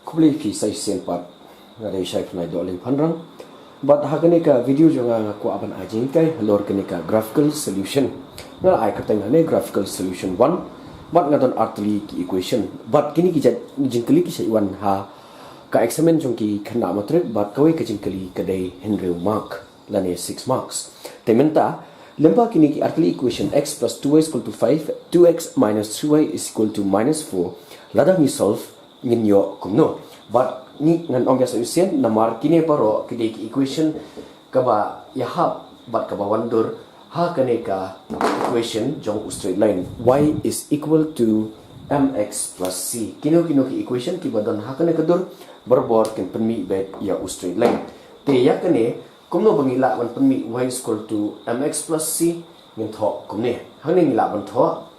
kubli pi sai sen pat ngare Shaiphyrnai do ling phanrang but hagane ka video jonga ko aban ajing kai lor kene ka graphical solution ngal ai ka tang ne graphical solution 1 but ngadon artli ki equation but kini ki jingkali ki sai wan ha ka examen jong ki khynnah matrek but kawai ka jingkali ka dei henreu mark lane 6 marks tementa lemba kini ki artli equation x plus 2y is equal to 5 2x minus 3y is equal to minus 4 lada ni solve ngin yo kumno but ni ngan ong biasa usian namar kini paro kini ki equation kaba yahap but kaba wandur ha kane ka equation jong straight line y is equal to mx plus c kino ki equation ki badan ha kane kadur berbor ken penmi bet ya straight line te ya kane kumno bangila wan penmi y is equal to mx plus c ngin tho kumne hangni ngila ban tho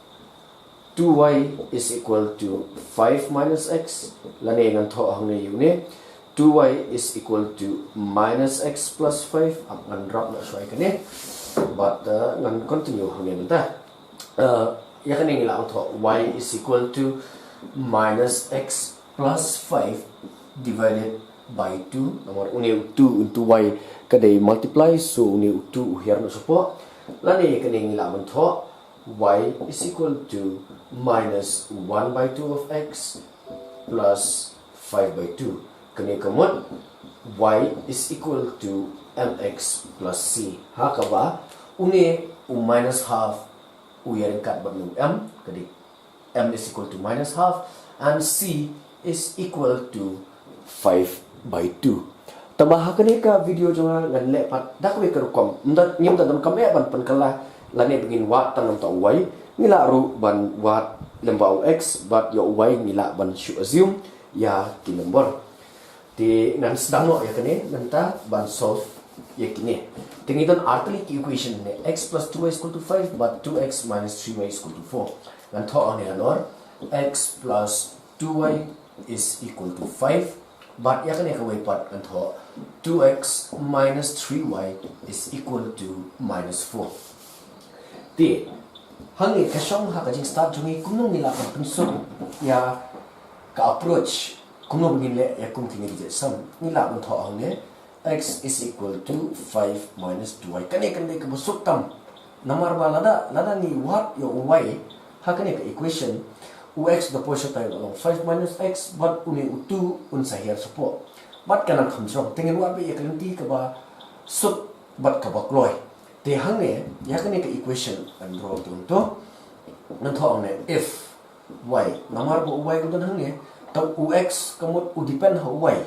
2y is equal to 5 minus x lane ngan tho hangne yune 2y is equal to minus x plus 5 up ngan drop na shoi kane but ngan continue hangne nta ya kane ngila tho y is equal to minus x plus 5 divided by 2 nomor une 2 into y kadai multiply so une 2 here no support lane kane ngila tho y is equal to minus 1 by 2 of x plus 5 by 2. Kani kamot y is equal to mx plus c. Hakaba une minus half uyarin kat banu m kadi m is equal to minus half and c is equal to 5 by 2. Tambah hakane ka video jonga ngan le pat dakwe kerukom ndat nyim dan kame ban penkala lane begin wat tanam ta y ngila ru ban wat lembau x but yo y ngila ban shu assume ya ki number di nan sedang no ya kene nanta ban solve ya kini tingitan artli ki equation ne x plus 2y is equal to 5 but 2x minus 3y is equal to 4 nan tho ane anor x plus 2y is equal to 5 but ya kene ka way part nan tho 2x minus 3y is equal to minus 4 di hangi kasong ha kajing start jungi kumno nila kan pensum ya ka approach kumno begin le ya kum kini je sam nila ban tho hangne x is equal to 5 minus 2y kane kan de ka busuk tam namar ba lada ni what yo y ha kane ka equation ux the positive along 5 minus x but uni u2 un sa here support but kana khamsong tengin wa be yakanti ka ba sup but ka ba kloi te hangne yakane ka equation and draw to nan tho ne if y namar bo y ko dan hangne to ux kamot u depend ha y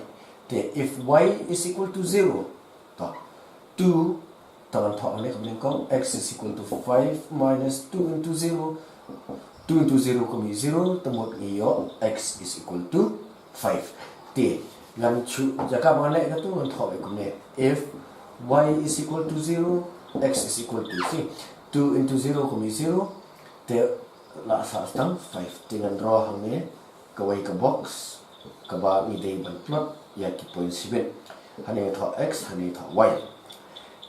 te if y is equal to 0 to 2 tan tho ne kamling ko x is equal to 5 minus 2 into 0 2 into 0 ko mi 0 tamot iyo x is equal to 5 te ngan chu jaka bangale ka to nan tho ko ne if y is equal to 0 x is equal to 3 2 into 0 ko mi 0 te la sa stang 5 tingan draw hangne kawai ka box ka ba mi dei ban plot ya ki point 7 hane tha x hane tha y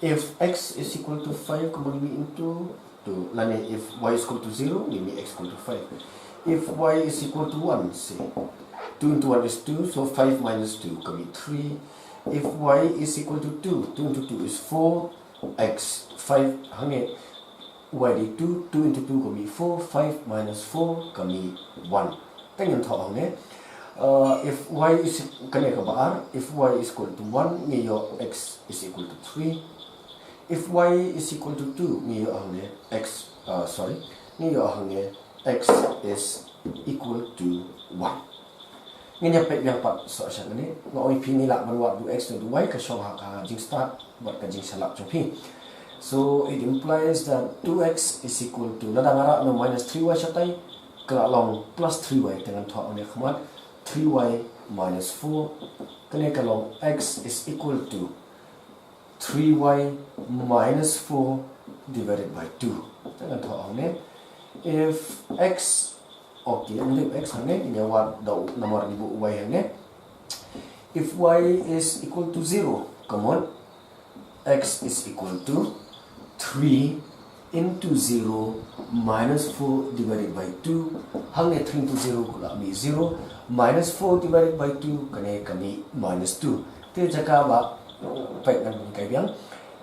if x is equal to 5 ko mi into to lane if y is equal to 0 mi x equal to 5 if y is equal to 1 say 2 into 1 is 2 so 5 minus 2 ko mi 3 if y is equal to 2 2 into 2 is 4 x 5 hange y di 2 2 into 2 ko mi 4 5 minus 4 ko mi 1 tengen tho hange if y is kane ka bar if y is equal to 1 ni yo x is equal to 3 if y is equal to 2 ni yo hange x ni yo hange x is equal to 1 ngenya pet yang pat so sha ni ngoi pi ni la ban wat du x to y ka shong ha ka jing start buat ka jing salap chung pi so it implies that 2x is equal to lada ngara no minus 3y shatai ka long plus 3y dengan tho ne khmat 3y minus 4 kane ka long x is equal to 3y minus 4 divided by 2 dengan tho ne if x okay, untuk x hange ini wat do nomor ibu y hange if y is equal to 0 come on x is equal to 3 into 0 minus 4 divided by 2 hange 3 into 0 kula mi 0 minus 4 divided by 2 kane kami minus 2 te jaka ba pai nan kai biang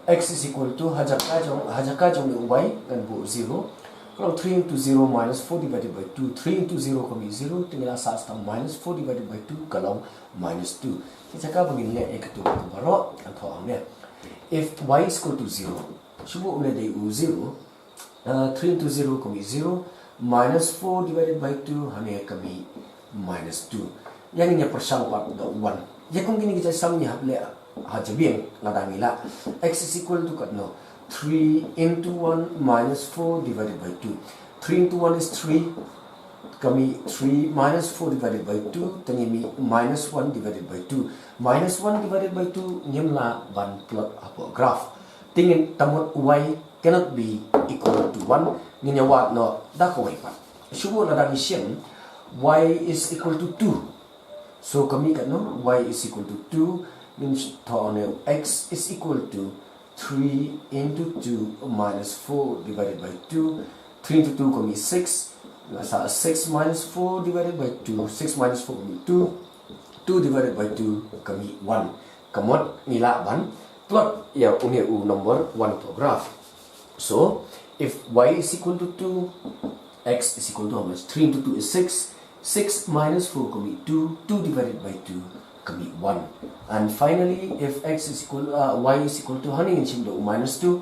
x is equal to hajaka jong y kan bu 0 kalau 3 into 0 minus 4 divided by 2 3 into 0 kami 0 tinggal sa minus 4 divided by 2 kalau minus 2 te jaka bangin le ek tu baro kan tho ang ne if y is equal to 0 shubu une dei u 0 3 into 0 kami 0 minus 4 divided by 2 hane kami minus 2 yang ini persang part the 1 ya kung gini kita sam ni hable ha jabiang ladang ila x is equal to kat no 3 into 1 minus 4 divided by 2 3 into 1 is 3 kami 3 minus 4 divided by 2 tangimi minus 1 divided by 2 minus 1 divided by 2 nyemla ban plot apa graph tingin tamot y cannot be equal to 1 nginya wat no da ko pa shubu na dang siem y is equal to 2 so kami kat no y is equal to 2 means thon x is equal to 3 into 2 minus 4 divided by 2 3 into 2 kami 6 nasa 6 minus 4 divided by 2 6 minus 4 kami 2 2 divided by 2 kami 1 kamot nila ban plot ya unia u number 1 to graph so if y is equal to 2 x is equal to how much 3 into 2 is 6 6 minus 4 kami 2 2 divided by 2 kami 1 and finally if x is equal y is equal to honey in chimdo minus 2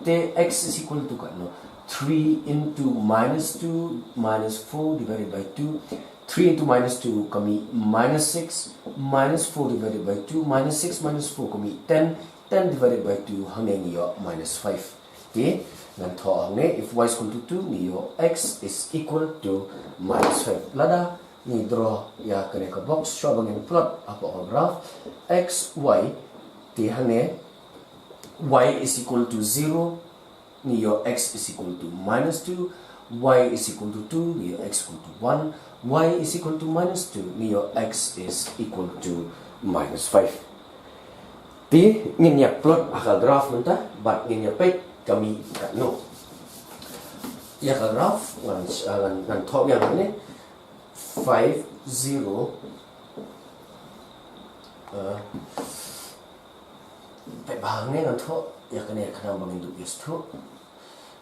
the x is equal to no 3 into minus 2 minus 4 divided by 2 3 into minus 2 kami minus 6 minus 4 divided by 2 minus 6 minus 4 kami 10 10 divided by 2 hangne niyo minus 5 okay ngan tho hangne if y is equal to 2 niyo x is equal to minus 5 lada ni draw ya kene ka box show bangin plot apa graph x y ti hangne y is equal to 0 niyo x is equal to minus 2 y is equal to 2 niyo x equal to 1 y is equal to minus 2 niyo x is equal to minus 5 ti nginya plot akal graph menta but nginya pek kami kat no ya ka graph ngan thok yang ni 5 0 pek bahang ni ngan thok ya kene kana bangin du is thok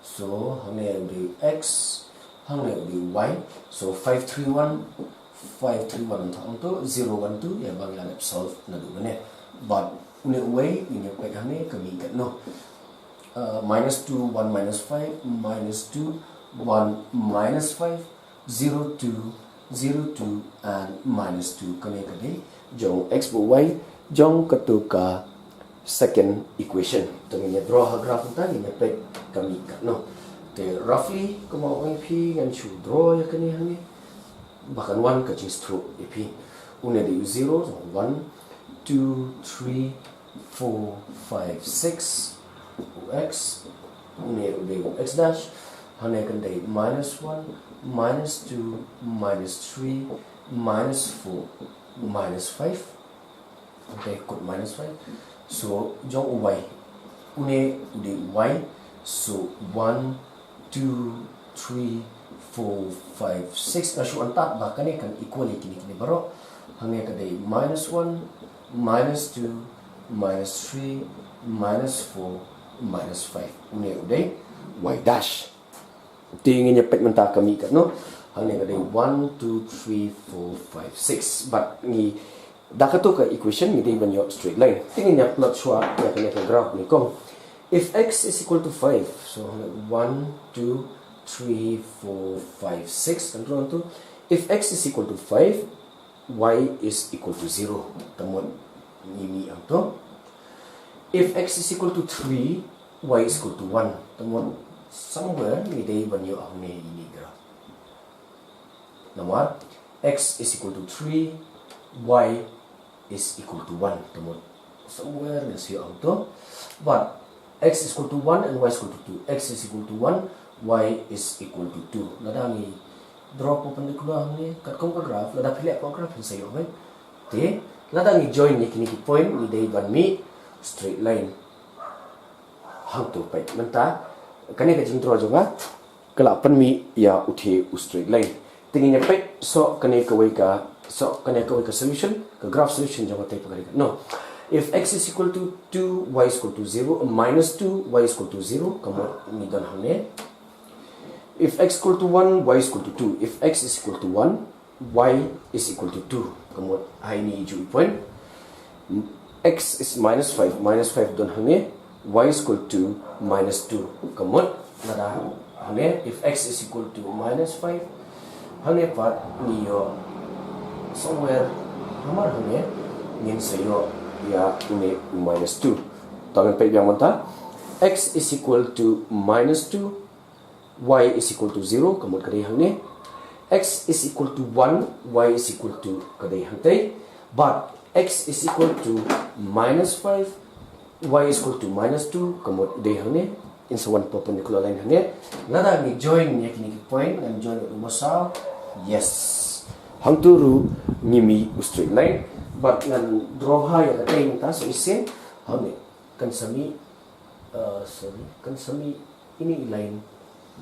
so hane di x hane di y so 531 thok to 012 ya bang lan solve na du ne but une way ni pek hane kami kat no minus 2 1 minus 5 minus 2 1 minus 5 0 2 0 2 and minus 2 kane kade jong x bu y jong katuka second equation tengnya draw ha graph ta ni pek kami kat no te roughly kuma ong p ngan chu draw ya kane hani bahkan 1 ka ching stroke ep une de 0 1 2 3 4 5 6 x une de x dash hane kan de minus 1 minus 2 minus 3 minus 4 minus 5 okay kod minus 5 so jong y une de y so 1 2 3 4 5 6 asu antat bahkan kan equal kini baro hane ka de minus 1 minus 2 minus 3 minus 4 minus 5 une uday y dash tingin niya pek menta kami kat no hanya ada 1 2 3 4 5 6 but ni dah kata ke equation ni dia banyak straight line tingin niya plot shwa ya kena ke graph ni kong if x is equal to 5 so 1 2 3 4 5 6 control tu if x is equal to 5 y is equal to 0 temut ini auto if x is equal to 3 y is equal to 1 temut somewhere ni day banyo ahne ini graph nomor x is equal to 3 y is equal to 1 temut somewhere ni sio auto but x is equal to 1 and y is equal to 2 x is equal to 1 y is equal to 2 nadangi drop open the kulah ni kat kom ka graph lada pilih ko graph sayo ben te nadangi join ni kini point ni day ban mi straight line how to pai menta kani ka jintro juga kala pen mi ya uthi straight line tingin pek so kani ka wai ka So kanya ka solution, ka graph solution jangan tay pagari. No. If x is equal to 2, y is equal to 0, minus 2, y is equal to 0, kamu ni dan hamne. If x equal to 1, y is equal to 2. If x is equal to 1, y is equal to 2. Kamu hai ni ju point. X is minus 5 dan hamne. Y is equal to minus 2. Kamu nada hamne. If x is equal to minus 5, hamne part ni yo somewhere hamar hamne nin sayo ya ini minus 2. Tangan pay yang manta. X is equal to minus 2, y is equal to 0, kamot kadai hangni. X is equal to 1, y is equal to kadai hangtay. But x is equal to minus 5, y is equal to minus 2, kamot kadai hangni. In sa one perpendicular line hangni. Nada ni join ni kini point and join umasaw. Yes. Hang turu ngimi straight line. But ngan draw ha ya katay minta so isin hangni kan sami ini line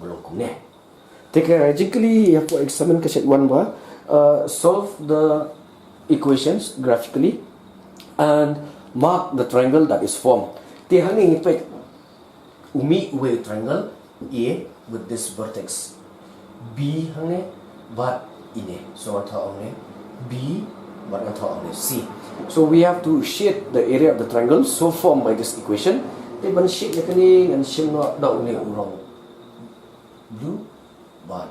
belum kumne. Technically you have to examine ka set 1 ba, solve the equations graphically and mark the triangle that is formed. Ti hangni ngipek umi with triangle A with this vertex, B hangni but ini so anta ongne B but anta ongne C. So we have to shade the area of the triangle so formed by this equation. They ban shade yakani and shim no da only wrong blue, but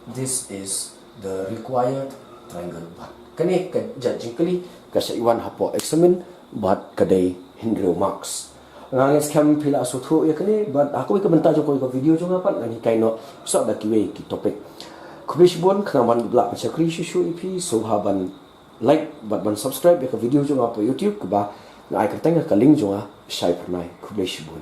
this is the required triangle. But kani judgingly kasi iwan hapo examine but kadai hindro marks. Nganges kam pila asutho yakani but ako ikabanta jo ko video jo ngapan ngani kaino so da kiwe ki topic. Kubishbon kanaman blak chakri shu ipi so haban like but ban subscribe ya video jo ngapo YouTube kuba ngai ka tanga ka link jo nga Shaiphyrnai Kubishbon.